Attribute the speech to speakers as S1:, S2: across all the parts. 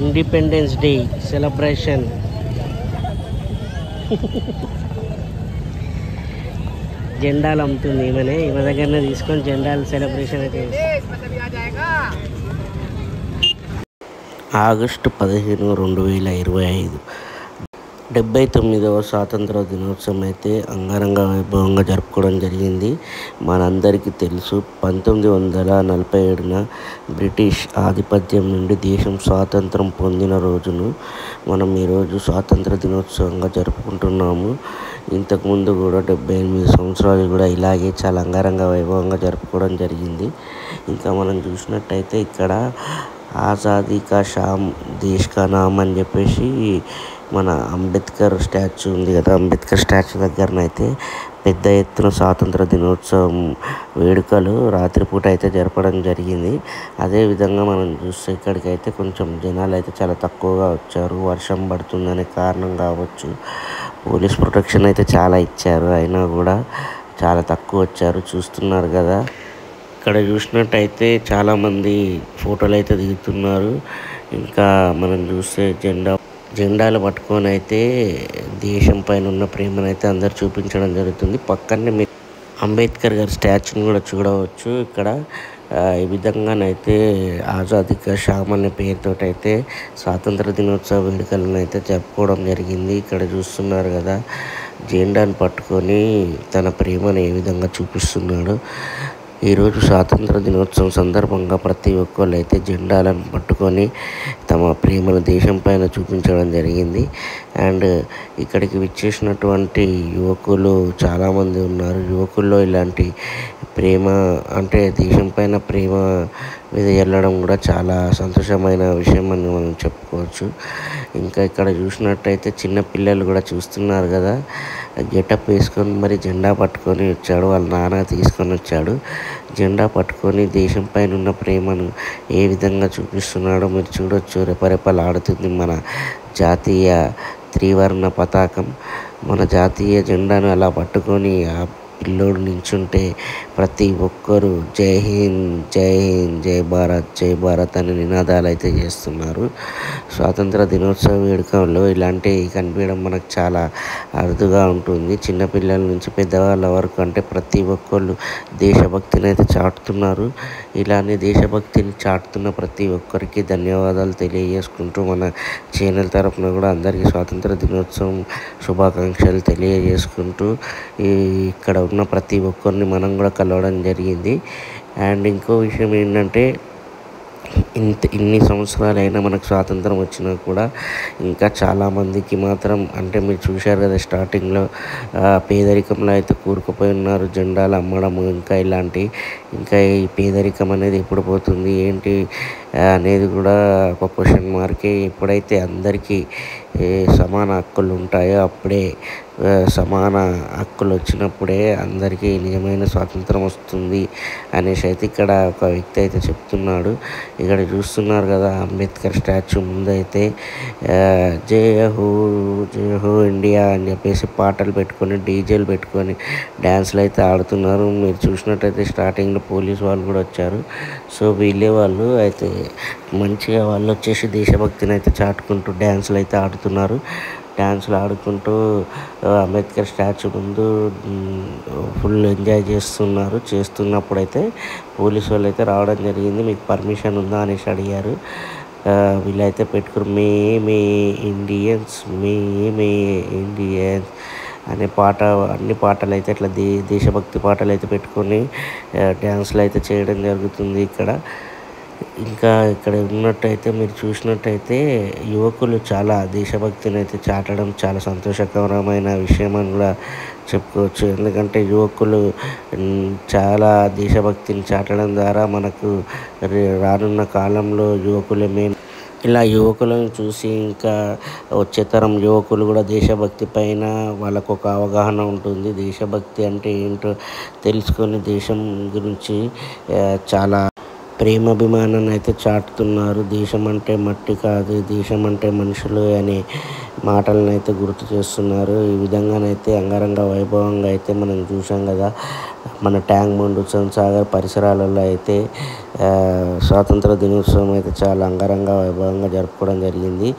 S1: Independence day celebration. జెండాలు అమ్ముతుంది ఈమె దగ్గరనే తీసుకొని జెండాలు సెలబ్రేషన్ అయితే ఆగస్టు 15, 2025 79వ స్వాతంత్ర దినోత్సవం అయితే అంగరంగ వైభవంగా జరుపుకోవడం జరిగింది. మనందరికీ తెలుసు 1947న బ్రిటిష్ ఆధిపత్యం నుండి దేశం స్వాతంత్రం పొందిన రోజును మనం ఈరోజు స్వాతంత్ర దినోత్సవంగా జరుపుకుంటున్నాము. ఇంతకుముందు కూడా 78 సంవత్సరాలు కూడా ఇలాగే చాలా అంగరంగ వైభవంగా జరుపుకోవడం జరిగింది. ఇంకా మనం చూసినట్టయితే ఇక్కడ ఆజాదీ కా షామ్ దేశ్ కా నామ్ అని చెప్పేసి మన అంబేద్కర్ స్టాచ్యూ ఉంది కదా, అంబేద్కర్ స్టాచ్యూ దగ్గరనైతే పెద్ద ఎత్తున స్వాతంత్ర దినోత్సవం వేడుకలు రాత్రిపూట అయితే జరపడం జరిగింది. అదేవిధంగా మనం చూస్తే ఇక్కడికైతే కొంచెం జనాలు అయితే చాలా తక్కువగా వచ్చారు. వర్షం పడుతుందనే కారణం కావచ్చు, పోలీస్ ప్రొటెక్షన్ అయితే చాలా ఇచ్చారు, అయినా కూడా చాలా తక్కువ వచ్చారు. చూస్తున్నారు కదా, ఇక్కడ చూసినట్టయితే చాలామంది ఫోటోలు అయితే దిగుతున్నారు. ఇంకా మనం చూస్తే జెండాలు పట్టుకొని అయితే దేశం పైన ఉన్న ప్రేమను అయితే అందరు చూపించడం జరుగుతుంది. పక్కనే మీరు అంబేద్కర్ గారి స్టాచ్యూని కూడా చూడవచ్చు. ఇక్కడ ఈ విధంగానైతే ఆజాదీ కా షామ్ అనే పేరుతో అయితే స్వాతంత్ర దినోత్సవ వేడుకలను అయితే జరుపుకోవడం జరిగింది. ఇక్కడ చూస్తున్నారు కదా, జెండాను పట్టుకొని తన ప్రేమను ఏ విధంగా చూపిస్తున్నాడు. ఈరోజు స్వాతంత్ర దినోత్సవం సందర్భంగా ప్రతి ఒక్కళ్ళు అయితే జెండాలను పట్టుకొని తమ ప్రేమను దేశం పైన చూపించడం జరిగింది. అండ్ ఇక్కడికి విచ్చేసినటువంటి యువకులు చాలామంది ఉన్నారు. యువకుల్లో ఇలాంటి ప్రేమ అంటే దేశం పైన ప్రేమ మీద వెళ్ళడం కూడా చాలా సంతోషమైన విషయం అని మనం చెప్పుకోవచ్చు. ఇంకా ఇక్కడ చూసినట్టయితే చిన్న పిల్లలు కూడా చూస్తున్నారు కదా, గెటప్ వేసుకొని మరి జెండా పట్టుకొని వచ్చాడు, వాళ్ళ నాన్న తీసుకొని వచ్చాడు. జెండా పట్టుకొని దేశం పైన ఉన్న ప్రేమను ఏ విధంగా చూపిస్తున్నాడో మీరు చూడొచ్చు. రెపరెపలాడుతుంది మన జాతీయ త్రివర్ణ పతాకం. మన జాతీయ జెండాను అలా పట్టుకొని ఆ పిల్లోడు నించుంటే ప్రతి ఒక్కరూ జై హింద్, జై హింద్, జై భారత్, జై భారత్ అనే నినాదాలు అయితే చేస్తున్నారు. స్వాతంత్ర దినోత్సవ వేడుకల్లో ఇలాంటివి కనిపించడం మనకు చాలా అరుదుగా ఉంటుంది. చిన్నపిల్లల నుంచి పెద్దవాళ్ళ వరకు అంటే ప్రతి ఒక్కళ్ళు దేశభక్తిని అయితే చాటుతున్నారు. ఇలానే దేశభక్తిని చాటుతున్న ప్రతి ఒక్కరికి ధన్యవాదాలు తెలియజేసుకుంటూ మన ఛానల్ తరఫున కూడా అందరికీ స్వాతంత్ర దినోత్సవం శుభాకాంక్షలు తెలియజేసుకుంటూ ఇక్కడ ఉన్న ప్రతి ఒక్కరిని మనం కూడా కలవడం జరిగింది. అండ్ ఇంకో విషయం ఏంటంటే, ఇన్ని సంవత్సరాలైనా మనకు స్వాతంత్రం వచ్చినా కూడా ఇంకా చాలామందికి మాత్రం అంటే మీరు చూశారు కదా స్టార్టింగ్లో పేదరికంలో అయితే కూరుకుపోయి ఉన్నారు. జెండాలు అమ్మడము ఇంకా ఈ పేదరికం అనేది ఎప్పుడు పోతుంది ఏంటి అనేది కూడా ఒక క్వశ్చన్ మార్కే. ఎప్పుడైతే అందరికీ సమాన హక్కులు ఉంటాయో అప్పుడే సమాన హక్కులు వచ్చినప్పుడే అందరికీ నిజమైన స్వాతంత్రం వస్తుంది అనేసి అయితే ఇక్కడ ఒక వ్యక్తి అయితే చెప్తున్నాడు. ఇక్కడ చూస్తున్నారు కదా, అంబేద్కర్ స్టాచ్యూ ముందైతే జయ హో ఇండియా అని చెప్పేసి పాటలు పెట్టుకొని డీజేలు పెట్టుకొని డ్యాన్స్లు అయితే ఆడుతున్నారు. మీరు చూసినట్టయితే స్టార్టింగ్లో పోలీస్ వాళ్ళు కూడా వచ్చారు. సో వీళ్ళే వాళ్ళు అయితే మంచిగా వాళ్ళు వచ్చేసి దేశభక్తిని అయితే చాటుకుంటూ డ్యాన్సులు అయితే ఆడుతున్నారు. డ్యాన్సులు ఆడుకుంటూ అంబేద్కర్ స్టాచ్యూ ముందు ఫుల్ ఎంజాయ్ చేస్తున్నప్పుడైతే పోలీసు వాళ్ళు అయితే రావడం జరిగింది. మీకు పర్మిషన్ ఉందా అనేసి అడిగారు. వీళ్ళైతే పెట్టుకుని మే ఇండియన్స్ అనే పాట, అన్ని పాటలు అయితే ఇట్లా దేశభక్తి పాటలు అయితే పెట్టుకొని డ్యాన్సులు అయితే చేయడం జరుగుతుంది ఇక్కడ. ఇంకా ఇక్కడ ఉన్నట్టయితే మీరు చూసినట్టయితే యువకులు చాలా దేశభక్తిని అయితే చాటడం చాలా సంతోషకరమైన విషయం అని కూడా చెప్పుకోవచ్చు. ఎందుకంటే యువకులు చాలా దేశభక్తిని చాటడం ద్వారా మనకు రానున్న కాలంలో యువకులే మెయిన్. ఇలా యువకులను చూసి ఇంకా వచ్చే తరం యువకులు కూడా దేశభక్తి పైన వాళ్ళకు ఒక అవగాహన ఉంటుంది. దేశభక్తి అంటే ఏంటో తెలుసుకొని దేశం గురించి చాలా ప్రేమాభిమానాన్ని అయితే చాటుతున్నారు. దేశం అంటే మట్టి కాదు, దేశం అంటే మనుషులు అనే మాటలను అయితే గుర్తు చేస్తున్నారు. ఈ విధంగానైతే అంగరంగ వైభవంగా అయితే మనం చూసాం కదా, మన ట్యాంక్ బండ్, హుస్సేన్ సాగర్ పరిసరాలలో అయితే స్వాతంత్ర దినోత్సవం అయితే చాలా అంగరంగ వైభవంగా జరుపుకోవడం జరిగింది.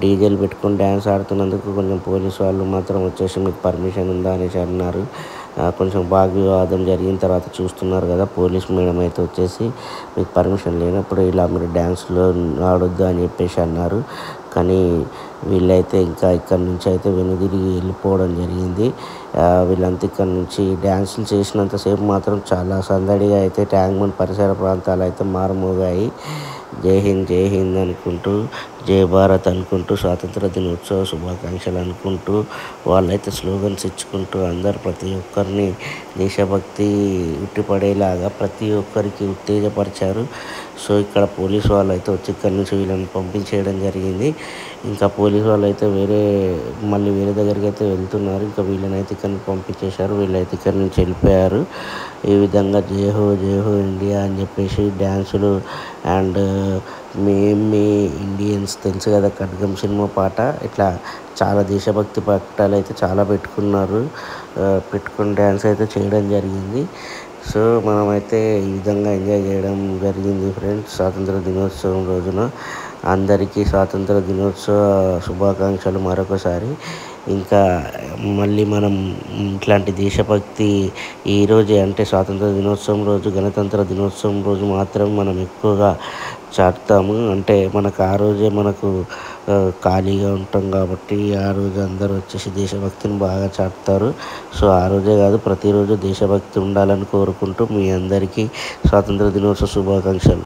S1: డీజేలు పెట్టుకొని డ్యాన్స్ ఆడుతున్నందుకు కొంచెం పోలీసు వాళ్ళు మాత్రం వచ్చేసి మీకు పర్మిషన్ ఉందా అనేసి అన్నారు. కొంచెం వాగ్వివాదం జరిగిన తర్వాత చూస్తున్నారు కదా, పోలీస్ మేడం అయితే వచ్చేసి మీకు పర్మిషన్ లేనప్పుడు ఇలా మీరు డ్యాన్స్లో ఆడొద్దు అని చెప్పేసి అన్నారు. కానీ వీళ్ళైతే ఇంకా ఇక్కడి నుంచి అయితే వెనుదిరిగి వెళ్ళిపోవడం జరిగింది. వీళ్ళంతా ఇక్కడ నుంచి డ్యాన్సులు చేసినంతసేపు మాత్రం చాలా సందడిగా అయితే ట్యాంక్ బండ్ పరిసర ప్రాంతాలు అయితే మారుమోగాయి. జై హింద్ అనుకుంటూ, జై భారత్ అనుకుంటూ, స్వాతంత్ర దినోత్సవ శుభాకాంక్షలు అనుకుంటూ వాళ్ళైతే స్లోగన్స్ ఇచ్చుకుంటూ అందరు ప్రతి ఒక్కరిని దేశభక్తి ఉట్టిపడేలాగా ప్రతి ఒక్కరికి ఉత్తేజపరిచారు. సో ఇక్కడ పోలీసు వాళ్ళు అయితే వచ్చి ఇక్కడి నుంచి వీళ్ళని పంపించేయడం జరిగింది. ఇంకా పోలీసు వాళ్ళు అయితే మళ్ళీ వేరే దగ్గరికి అయితే వెళ్తున్నారు. ఇంకా వీళ్ళని అయితే ఇక్కడ నుంచి పంపించేశారు. వీళ్ళైతే ఇక్కడ నుంచి వెళ్ళిపోయారు. ఈ విధంగా జై హో ఇండియా అని చెప్పేసి డ్యాన్సులు అండ్ మీ ఇండియన్స్ తెలుసు కదా, ఖడ్గం సినిమా పాట, ఇట్లా చాలా దేశభక్తి పాటలు అయితే చాలా పెట్టుకుని డ్యాన్స్ అయితే చేయడం జరిగింది. సో మనమైతే ఈ విధంగా ఎంజాయ్ చేయడం జరిగింది ఫ్రెండ్స్. స్వాతంత్ర దినోత్సవం రోజున అందరికీ స్వాతంత్ర దినోత్సవ శుభాకాంక్షలు మరొకసారి. ఇంకా మళ్ళీ మనం ఇట్లాంటి దేశభక్తి ఈరోజే అంటే స్వాతంత్ర దినోత్సవం రోజు, గణతంత్ర దినోత్సవం రోజు మాత్రం మనం ఎక్కువగా చాటుతాము. అంటే మనకు ఆ రోజే మనకు ఖాళీగా ఉంటాం కాబట్టి ఆ రోజు అందరూ వచ్చేసి దేశభక్తిని బాగా చాటుతారు. సో ఆ రోజే కాదు, ప్రతిరోజు దేశభక్తి ఉండాలని కోరుకుంటూ మీ అందరికీ స్వాతంత్ర దినోత్సవ శుభాకాంక్షలు.